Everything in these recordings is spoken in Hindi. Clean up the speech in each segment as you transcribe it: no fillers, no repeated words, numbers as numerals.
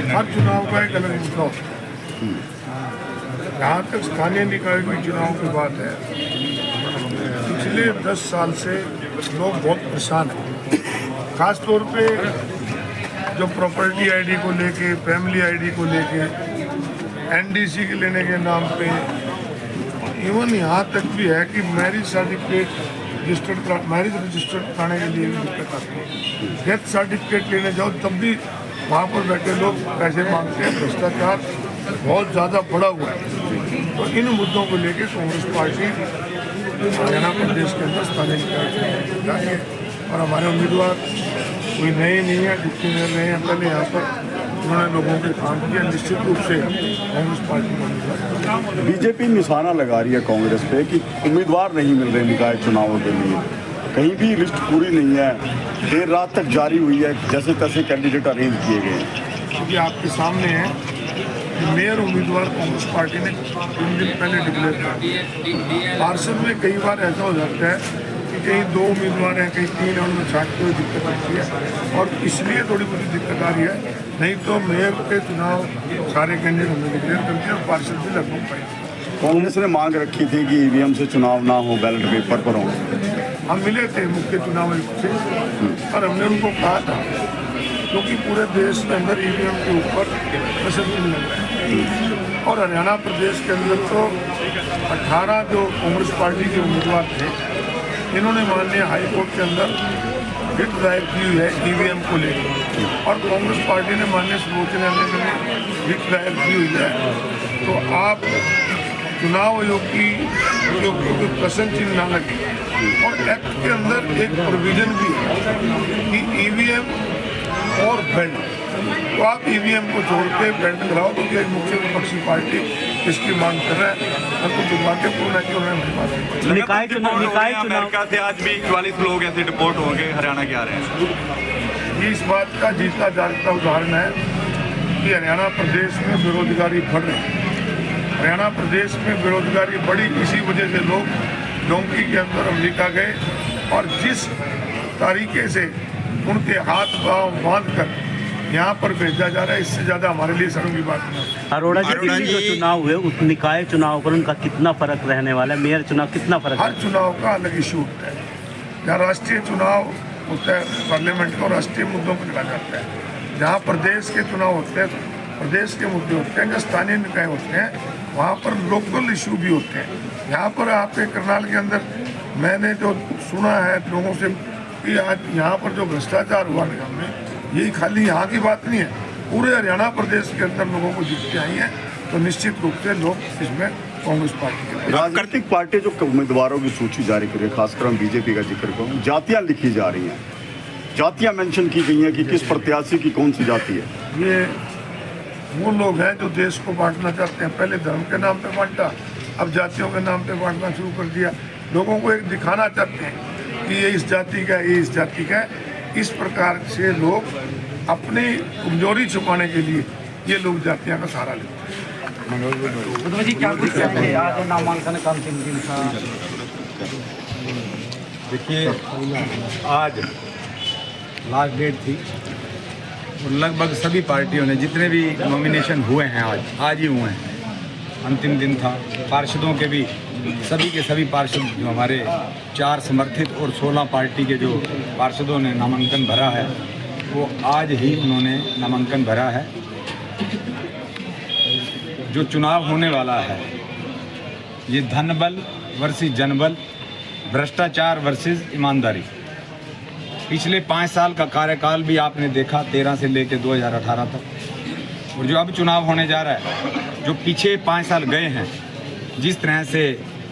हर चुनाव का एक अलग मुद्दा होता है। जहाँ तक स्थानीय निकाय के चुनाव की बात है, पिछले 10 साल से लोग बहुत परेशान हैं। खास तौर पे जो प्रॉपर्टी आईडी को लेके, फैमिली आईडी को लेके, एनडीसी के लेने के नाम पे, इवन यहाँ तक भी है कि मैरिज सर्टिफिकेट मैरिज रजिस्टर्ड कराने के लिए भी दिक्कत आती है। डेथ सर्टिफिकेट लेने जाओ तब भी वहाँ पर बैठे लोग पैसे मांगते हैं। भ्रष्टाचार बहुत ज़्यादा बढ़ा हुआ है। तो इन मुद्दों को लेके कांग्रेस पार्टी हरियाणा प्रदेश के अंदर स्थानीय निकाय है और हमारे उम्मीदवार कोई नए नहीं है, जितने रहे हैं पहले यहाँ पर उन्होंने लोगों के काम किया। निश्चित रूप से कांग्रेस पार्टी का उम्मीदवार। बीजेपी निशाना लगा रही है कांग्रेस पे कि उम्मीदवार नहीं मिल रहे निकाय चुनावों के लिए, कहीं भी लिस्ट पूरी नहीं है, देर रात तक जारी हुई है, जैसे तैसे कैंडिडेट अरेंज किए गए हैं। क्योंकि आपके सामने है कि मेयर उम्मीदवार कांग्रेस पार्टी ने 3 दिन पहले डिक्लेयर कर दिया। पार्षद में कई बार ऐसा हो जाता है कि कहीं 2 उम्मीदवार हैं, कहीं 3 हैं, उनमें छांटते हुए दिक्कत आती है और इसलिए थोड़ी बहुत दिक्कत आ रही है। नहीं तो मेयर के चुनाव सारे कैंडिडेट हमने डिक्लेयर कर दिया और पार्षद भी लगभग पाए। कांग्रेस ने मांग रखी थी कि ईवीएम से चुनाव ना हो, बैलेट पेपर पर हो। हम मिले थे मुख्य चुनाव आयुक्त से और हमने उनको कहा था, क्योंकि पूरे देश के अंदर ईवीएम के ऊपर प्रशासन लग रहा है और हरियाणा प्रदेश के अंदर तो 18 जो कांग्रेस पार्टी के उम्मीदवार थे, इन्होंने माननीय हाईकोर्ट के अंदर रिट दायर की हुई है ईवीएम को लेकर और कांग्रेस पार्टी ने माननीय सर्वोच्च न्यायालय में रिट दायर की हुई है। तो आप चुनाव आयोग की जो प्रश्न चिन्ह न लगे और एक्ट के अंदर एक प्रोविजन भी है कि ईवीएम और बेल्ट, तो आप ईवीएम को छोड़ के बेल्ट कराओ, क्योंकि एक मुख्य विपक्षी पार्टी इसकी मांग कर रहा है। तो दुर्भाग्यपूर्ण है कि उन्होंने निकाय चुनाव अमेरिका से आज भी 44 लोग ऐसे डिपोर्ट होंगे हरियाणा के आ रहे हैं। ये इस बात का जीता जागता उदाहरण है कि हरियाणा प्रदेश में बेरोजगारी बढ़ रही है। हरियाणा प्रदेश में बेरोजगारी बढ़ी, इसी वजह से लोग डोंकी के अंदर अमेरिका गए और जिस तरीके से उनके हाथ पांव बांध कर यहाँ पर भेजा जा रहा है, इससे ज़्यादा हमारे लिए शर्म की बात नहीं। अरोड़ा जी जो चुनाव हुए उस निकाय चुनाव पर उनका कितना फर्क रहने वाला है? मेयर चुनाव कितना फर्क? हर चुनाव का अलग इशू होता है। जहाँ राष्ट्रीय चुनाव होता है पार्लियामेंट को राष्ट्रीय मुद्दों पर लड़ा जाता है, जहाँ प्रदेश के चुनाव होते हैं प्रदेश के मुद्दे होते हैं, जहाँ स्थानीय निकाय होते हैं वहाँ पर लोकल इशू भी होते हैं। यहाँ पर आपके करनाल के अंदर मैंने जो सुना है लोगों से कि आज यहाँ पर जो भ्रष्टाचार हुआ निगम में, यही खाली यहाँ की बात नहीं है, पूरे हरियाणा प्रदेश के अंदर लोगों को दिक्कतें आई हैं। तो निश्चित रूप से लोग इसमें कांग्रेस पार्टी के राजनीतिक पार्टी जो उम्मीदवारों की सूची जारी करी है, खासकर हम बीजेपी का जिक्र करूँ, जातियाँ लिखी जा रही हैं, जातियाँ मेंशन की गई हैं कि किस प्रत्याशी की कौन सी जाति है। ये वो लोग हैं जो देश को बांटना चाहते हैं। पहले धर्म के नाम पे बांटा, अब जातियों के नाम पे बांटना शुरू कर दिया। लोगों को एक दिखाना चाहते हैं कि ये इस जाति का, ये इस जाति का। इस प्रकार से लोग अपनी कमजोरी छुपाने के लिए ये लोग जातियां का सहारा लेते हैं। जी क्या कुछ कहते हैं आज नामांकन का अंतिम दिन था? देखिए, आज लास्ट डेट थी और लगभग सभी पार्टियों ने जितने भी नॉमिनेशन हुए हैं आज ही हुए हैं। अंतिम दिन था। पार्षदों के भी सभी के सभी पार्षद जो हमारे 4 समर्थित और 16 पार्टी के जो पार्षदों ने नामांकन भरा है, वो आज ही उन्होंने नामांकन भरा है। जो चुनाव होने वाला है ये धनबल वर्सेस जनबल, भ्रष्टाचार वर्सेस ईमानदारी। पिछले 5 साल का कार्यकाल भी आपने देखा, 13 से लेकर 2018 तक, और जो अब चुनाव होने जा रहा है, जो पीछे 5 साल गए हैं, जिस तरह से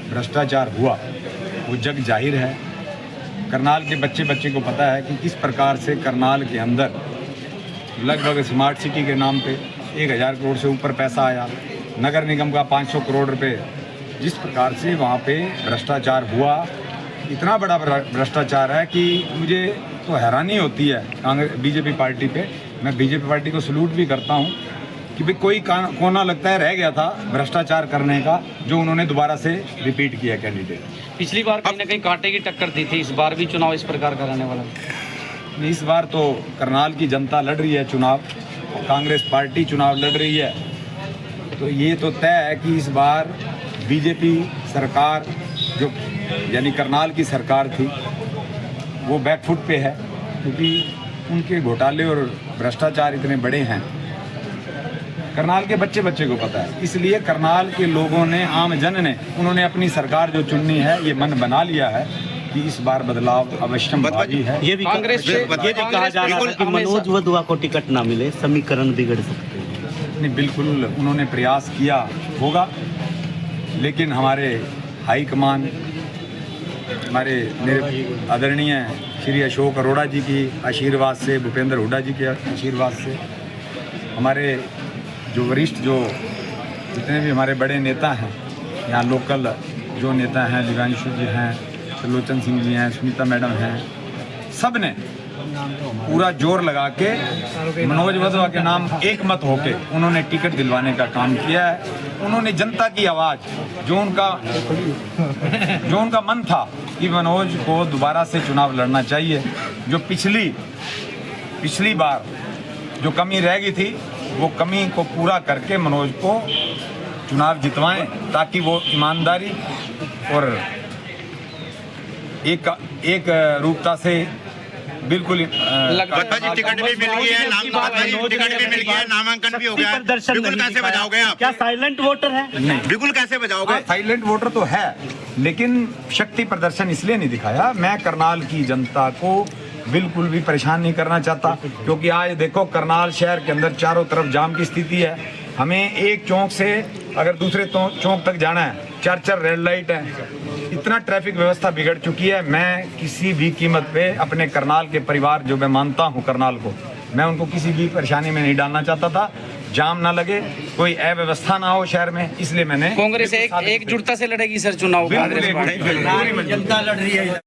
भ्रष्टाचार हुआ वो जग जाहिर है। करनाल के बच्चे को पता है कि किस प्रकार से करनाल के अंदर लगभग स्मार्ट सिटी के नाम पे 1000 करोड़ से ऊपर पैसा आया, नगर निगम का 500 करोड़ रुपए, जिस प्रकार से वहाँ पे भ्रष्टाचार हुआ, इतना बड़ा भ्रष्टाचार है कि मुझे तो हैरानी होती है कांग्रेस बीजेपी पार्टी पे। मैं बीजेपी पार्टी को सलूट भी करता हूँ कि भाई कोई कोना लगता है रह गया था भ्रष्टाचार करने का, जो उन्होंने दोबारा से रिपीट किया कैंडिडेट। पिछली बार कहीं ना कहीं कांटे की टक्कर दी थी, इस बार भी चुनाव इस प्रकार का रहने वाला इस बार तो करनाल की जनता लड़ रही है चुनाव, कांग्रेस पार्टी चुनाव लड़ रही है, तो ये तो तय है कि इस बार बीजेपी सरकार जो यानी करनाल की सरकार थी वो बैकफुट पे है, क्योंकि उनके घोटाले और भ्रष्टाचार इतने बड़े हैं। करनाल के बच्चे बच्चे को पता है, इसलिए करनाल के लोगों ने, आम जन ने, उन्होंने अपनी सरकार जो चुननी है ये मन बना लिया है कि इस बार बदलाव अवश्यम्भावी है। ये भी कहा जा रहा है कि मनोज वधवा को टिकट ना मिले, समीकरण बिगड़ सकते हैं। नहीं, बिल्कुल उन्होंने प्रयास किया होगा, लेकिन हमारे हाईकमान, हमारे आदरणीय श्री अशोक अरोड़ा जी की आशीर्वाद से, भूपेंद्र हुड्डा जी के आशीर्वाद से, हमारे जो वरिष्ठ जो जितने भी हमारे बड़े नेता हैं यहाँ लोकल जो नेता हैं, दिव्यांशु जी हैं, त्रिलोचन सिंह जी हैं, सुनीता मैडम हैं, सब ने पूरा जोर लगा के मनोज वधवा के नाम एक मत होके उन्होंने टिकट दिलवाने का काम किया है। उन्होंने जनता की आवाज़ जो उनका मन था कि मनोज को दोबारा से चुनाव लड़ना चाहिए, जो पिछली बार जो कमी रह गई थी वो कमी को पूरा करके मनोज को चुनाव जितवाएं, ताकि वो ईमानदारी और एक रूपता से बिल्कुल टिकट भी मिल गया है, टिकट भी मिल गया है, नामांकन भी हो गया है, बिल्कुल कैसे बजाओगे आप? क्या साइलेंट वोटर है? नहीं, बिल्कुल कैसे बजाओगे? साइलेंट वोटर तो है, लेकिन शक्ति प्रदर्शन इसलिए नहीं दिखाया। मैं करनाल की जनता को बिल्कुल भी परेशान नहीं करना चाहता, क्योंकि आज देखो करनाल शहर के अंदर चारों तरफ जाम की स्थिति है। हमें एक चौक से अगर दूसरे चौक तक जाना है, 4 रेड लाइट है, इतना ट्रैफिक व्यवस्था बिगड़ चुकी है। मैं किसी भी कीमत पे अपने करनाल के परिवार जो मैं मानता हूँ करनाल को, मैं उनको किसी भी परेशानी में नहीं डालना चाहता था। जाम ना लगे, कोई अव्यवस्था ना हो शहर में, इसलिए मैंने कांग्रेस एकजुटता से लड़ेगी सर चुनाव। जनता लड़ रही है।